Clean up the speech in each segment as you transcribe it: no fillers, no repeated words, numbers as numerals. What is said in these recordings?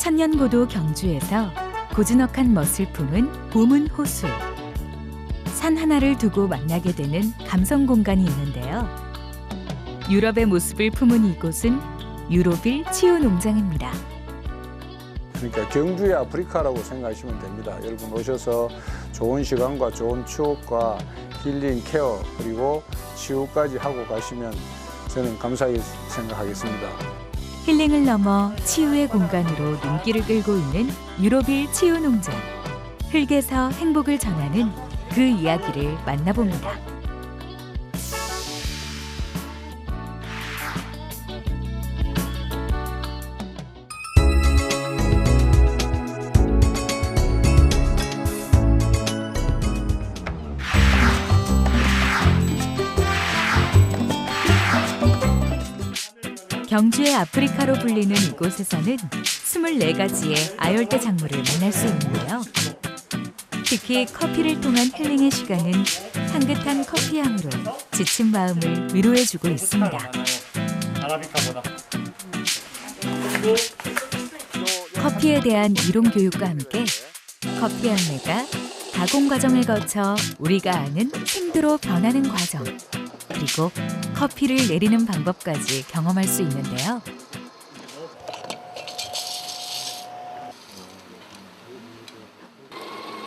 천년고도 경주에서 고즈넉한 멋을 품은 보문 호수. 산 하나를 두고 만나게 되는 감성 공간이 있는데요. 유럽의 모습을 품은 이곳은 유로빌 치유농장입니다. 그러니까 경주의 아프리카라고 생각하시면 됩니다. 여러분 오셔서 좋은 시간과 좋은 추억과 힐링, 케어 그리고 치유까지 하고 가시면 저는 감사히 생각하겠습니다. 힐링을 넘어 치유의 공간으로 눈길을 끌고 있는 유로빌 치유농장. 흙에서 행복을 전하는 그 이야기를 만나봅니다. 경주의 아프리카로 불리는 이곳에서는 24가지의 아열대 작물을 만날 수 있는데요. 특히 커피를 통한 힐링의 시간은 향긋한 커피 향으로 지친 마음을 위로해주고 있습니다. 아라비카보다. 커피에 대한 이론 교육과 함께 커피 열매가 가공 과정을 거쳐 우리가 아는 생두로 변하는 과정, 그리고 커피를 내리는 방법까지 경험할 수 있는데요.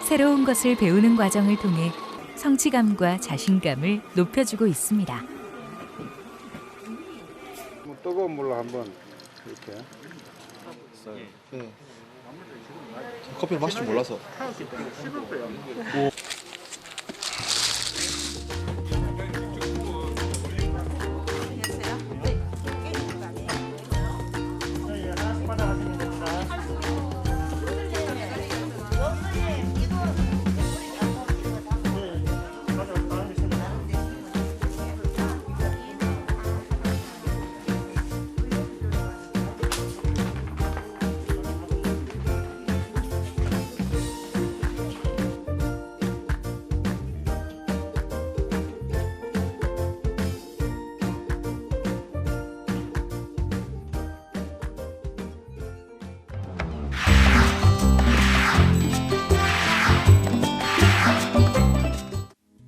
새로운 것을 배우는 과정을 통해 성취감과 자신감을 높여주고 있습니다. 뜨거운 물로 한번 이렇게. 네. 커피를 마실 줄 몰라서.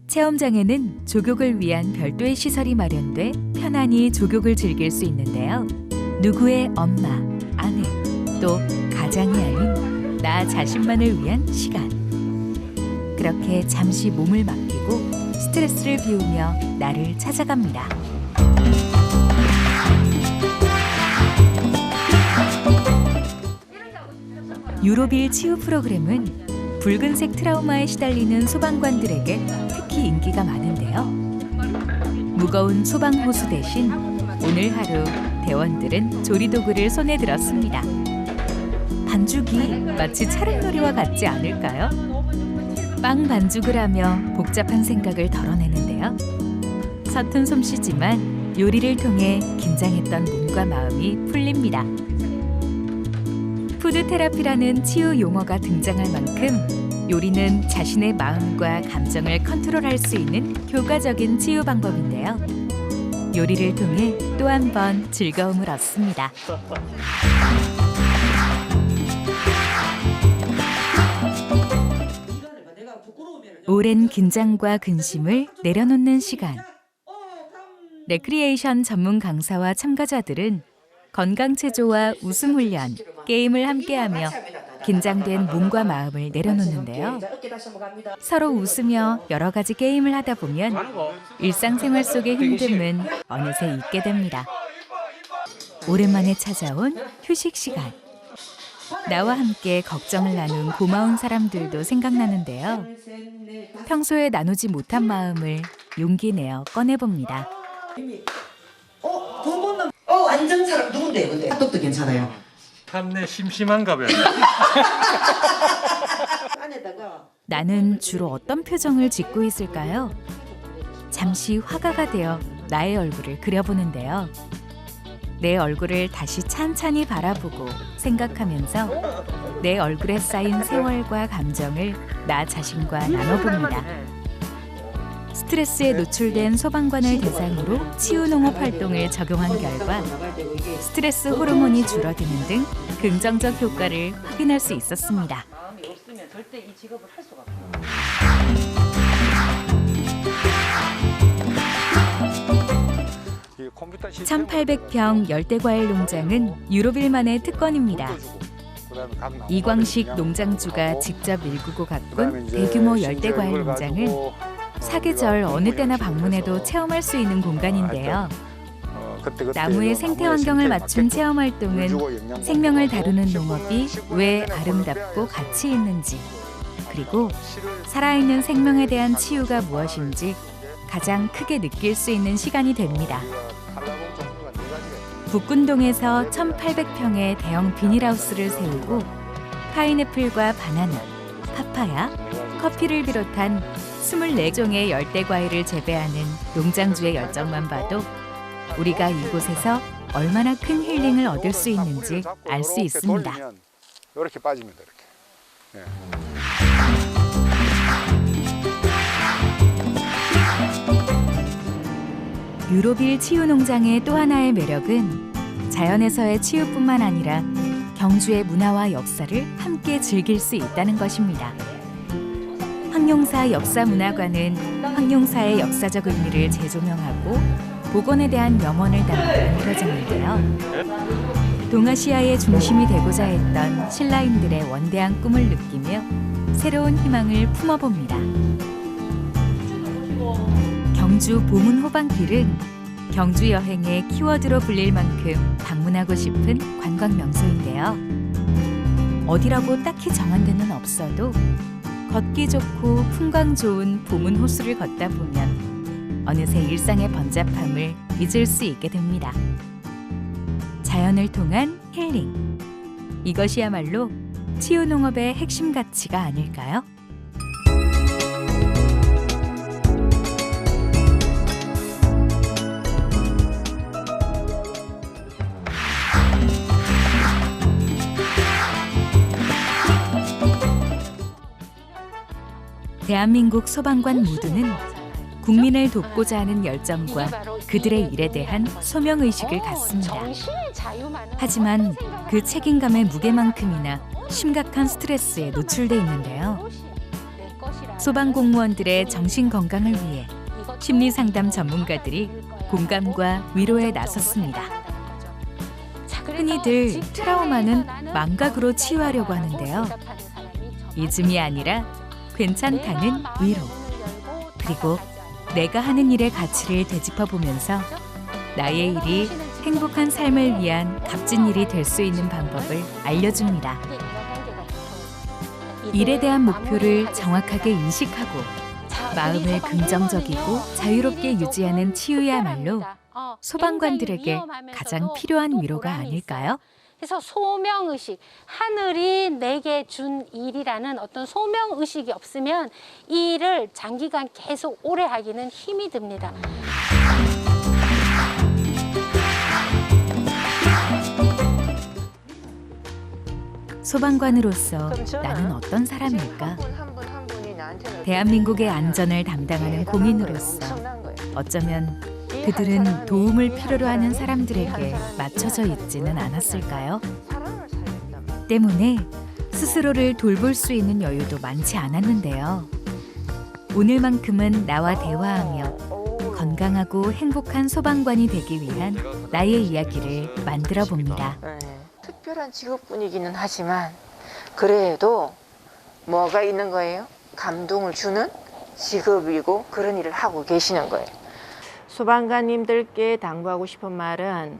체험장에는 조격을 위한 별도의 시설이 마련돼 편안히 조격을 즐길 수 있는데요. 누구의 엄마, 아내, 또 가장이 아닌 나 자신만을 위한 시간. 그렇게 잠시 몸을 맡기고 스트레스를 비우며 나를 찾아갑니다. 유로빌 치유 프로그램은 붉은색 트라우마에 시달리는 소방관들에게 특히 인기가 많은데요. 무거운 소방호수 대신 오늘 하루 대원들은 조리도구를 손에 들었습니다. 반죽이 마치 차량놀이와 같지 않을까요? 빵 반죽을 하며 복잡한 생각을 덜어내는데요. 서툰 솜씨지만 요리를 통해 긴장했던 몸과 마음이 풀립니다. 푸드 테라피라는 치유 용어가 등장할 만큼 요리는 자신의 마음과 감정을 컨트롤할 수 있는 효과적인 치유 방법인데요. 요리를 통해 또 한 번 즐거움을 얻습니다. 오랜 긴장과 근심을 내려놓는 시간. 레크리에이션 전문 강사와 참가자들은 건강체조와 웃음훈련, 게임을 함께하며 긴장된 몸과 마음을 내려놓는데요. 서로 웃으며 여러 가지 게임을 하다 보면 일상생활 속의 힘듦은 어느새 잊게 됩니다. 오랜만에 찾아온 휴식 시간. 나와 함께 걱정을 나눈 고마운 사람들도 생각나는데요. 평소에 나누지 못한 마음을 용기 내어 꺼내봅니다. 돈 번는 완전 사람 누군데 근데 핫도그도 괜찮아요. 탐내 심심한가 봐요. 나는 주로 어떤 표정을 짓고 있을까요? 잠시 화가가 되어 나의 얼굴을 그려보는데요. 내 얼굴을 다시 찬찬히 바라보고 생각하면서 내 얼굴에 쌓인 세월과 감정을 나 자신과 나눠봅니다. 스트레스에 노출된 소방관을 대상으로 치유 농업 활동을 적용한 결과 스트레스 호르몬이 줄어드는 등 긍정적 효과를 확인할 수 있었습니다. 마음이 없으면 절대 이 직업을 할 수가 없어요. 이 컴퓨터 시스템 1800평 열대과일 농장은 유럽일만의 특권입니다. 그다음에 각 나무가 이광식 그냥 농장주가 하고, 직접 일구고 그다음에 가꾼 이제 대규모 심지어 열대과일 이걸 농장은 가지고, 사계절 우리가 어느 때나 공부 방문해도 연습해서, 체험할 수 있는 공간인데요. 그때 나무의 생태 환경을 맞춘 체험 활동은 생명을 다루는 농업이 왜 아름답고 가치 있는지, 그리고 살아있는 생명에 대한 치유가 무엇인지 가장 크게 느낄 수 있는 시간이 됩니다. 북군동에서 1800평의 대형 비닐하우스를 세우고 파인애플과 바나나, 파파야, 커피를 비롯한 24종의 열대과일을 재배하는 농장주의 열정만 봐도 우리가 이곳에서 얼마나 큰 힐링을 얻을 수 있는지 알 수 있습니다. 이렇게 빠집니다. 이렇게. 유로빌 치유농장의 또 하나의 매력은 자연에서의 치유뿐만 아니라 경주의 문화와 역사를 함께 즐길 수 있다는 것입니다. 황룡사 역사문화관은 황룡사의 역사적 의미를 재조명하고 복원에 대한 염원을 담아 만들어졌는데요. 동아시아의 중심이 되고자 했던 신라인들의 원대한 꿈을 느끼며 새로운 희망을 품어봅니다. 경주 보문 호방길은 경주 여행의 키워드로 불릴 만큼 방문하고 싶은 관광 명소인데요. 어디라고 딱히 정한 데는 없어도 걷기 좋고 풍광 좋은 보문 호수를 걷다 보면 어느새 일상의 번잡함을 잊을 수 있게 됩니다. 자연을 통한 힐링. 이것이야말로 치유 농업의 핵심 가치가 아닐까요? 대한민국 소방관 모두는 국민을 돕고자 하는 열정과 그들의 일에 대한 소명의식을 갖습니다. 하지만 그 책임감의 무게만큼이나 심각한 스트레스에 노출돼 있는데요. 소방공무원들의 정신건강을 위해 심리상담 전문가들이 공감과 위로에 나섰습니다. 흔히들 트라우마는 망각으로 치유하려고 하는데요. 잊음이 아니라 괜찮다는 위로, 그리고 내가 하는 일의 가치를 되짚어보면서 나의 일이 행복한 삶을 위한 값진 일이 될 수 있는 방법을 알려줍니다. 일에 대한 목표를 정확하게 인식하고 마음을 긍정적이고 자유롭게 유지하는 치유야말로 소방관들에게 가장 필요한 위로가 아닐까요? 그래서 소명의식, 하늘이 내게 준 일이라는 어떤 소명의식이 없으면 이 일을 장기간 계속 오래 하기는 힘이 듭니다. 소방관으로서 나는 어떤 사람일까? 대한민국의 안전을 담당하는 공인으로서 어쩌면 그들은 도움을 필요로 하는 사람들에게 맞춰져 있지는 않았을까요? 때문에 스스로를 돌볼 수 있는 여유도 많지 않았는데요. 오늘만큼은 나와 대화하며 건강하고 행복한 소방관이 되기 위한 나의 이야기를 만들어 봅니다. 특별한 직업군이기는 하지만 그래도 뭐가 있는 거예요? 감동을 주는 직업이고 그런 일을 하고 계시는 거예요. 소방관님들께 당부하고 싶은 말은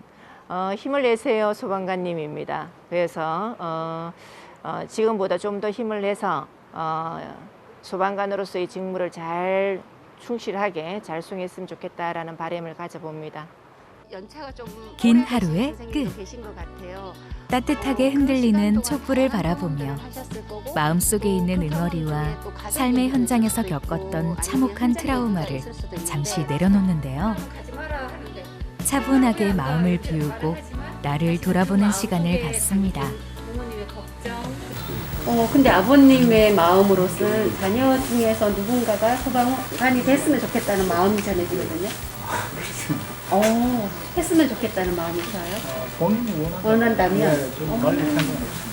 힘을 내세요 소방관님입니다. 그래서 지금보다 좀 더 힘을 내서 소방관으로서의 직무를 잘 충실하게 잘 수행했으면 좋겠다라는 바람을 가져봅니다. 긴 하루의 끝. 따뜻하게 흔들리는 촛불을 바라보며 마음속에 있는 응어리와 삶의 현장에서 겪었던 참혹한 트라우마를 잠시 내려놓는데요. 차분하게 마음을 비우고 나를 돌아보는 시간을 갖습니다. 근데 아버님의 마음으로서는 자녀 중에서 누군가가 소방관이 됐으면 좋겠다는 마음이 전해지거든요. 했으면 좋겠다는 마음이셔요? 본인이 원한다면? 좀 관리 상관없습니다.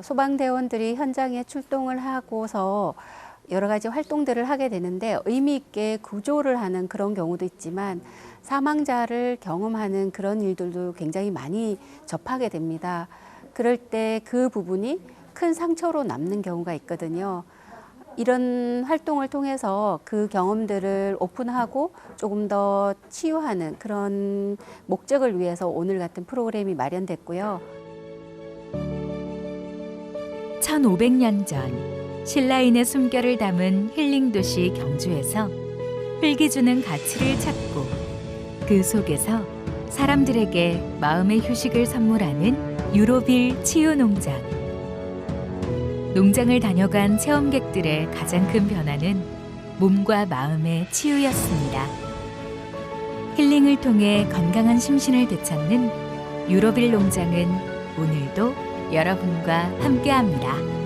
소방대원들이 현장에 출동을 하고서 여러 가지 활동들을 하게 되는데 의미 있게 구조를 하는 그런 경우도 있지만 사망자를 경험하는 그런 일들도 굉장히 많이 접하게 됩니다. 그럴 때 그 부분이 큰 상처로 남는 경우가 있거든요. 이런 활동을 통해서 그 경험들을 오픈하고 조금 더 치유하는 그런 목적을 위해서 오늘 같은 프로그램이 마련됐고요. 1500년 전 신라인의 숨결을 담은 힐링 도시 경주에서 흙이 주는 가치를 찾고 그 속에서 사람들에게 마음의 휴식을 선물하는 유로빌 치유농장. 농장을 다녀간 체험객들의 가장 큰 변화는 몸과 마음의 치유였습니다. 힐링을 통해 건강한 심신을 되찾는 유로빌 농장은 오늘도 여러분과 함께합니다.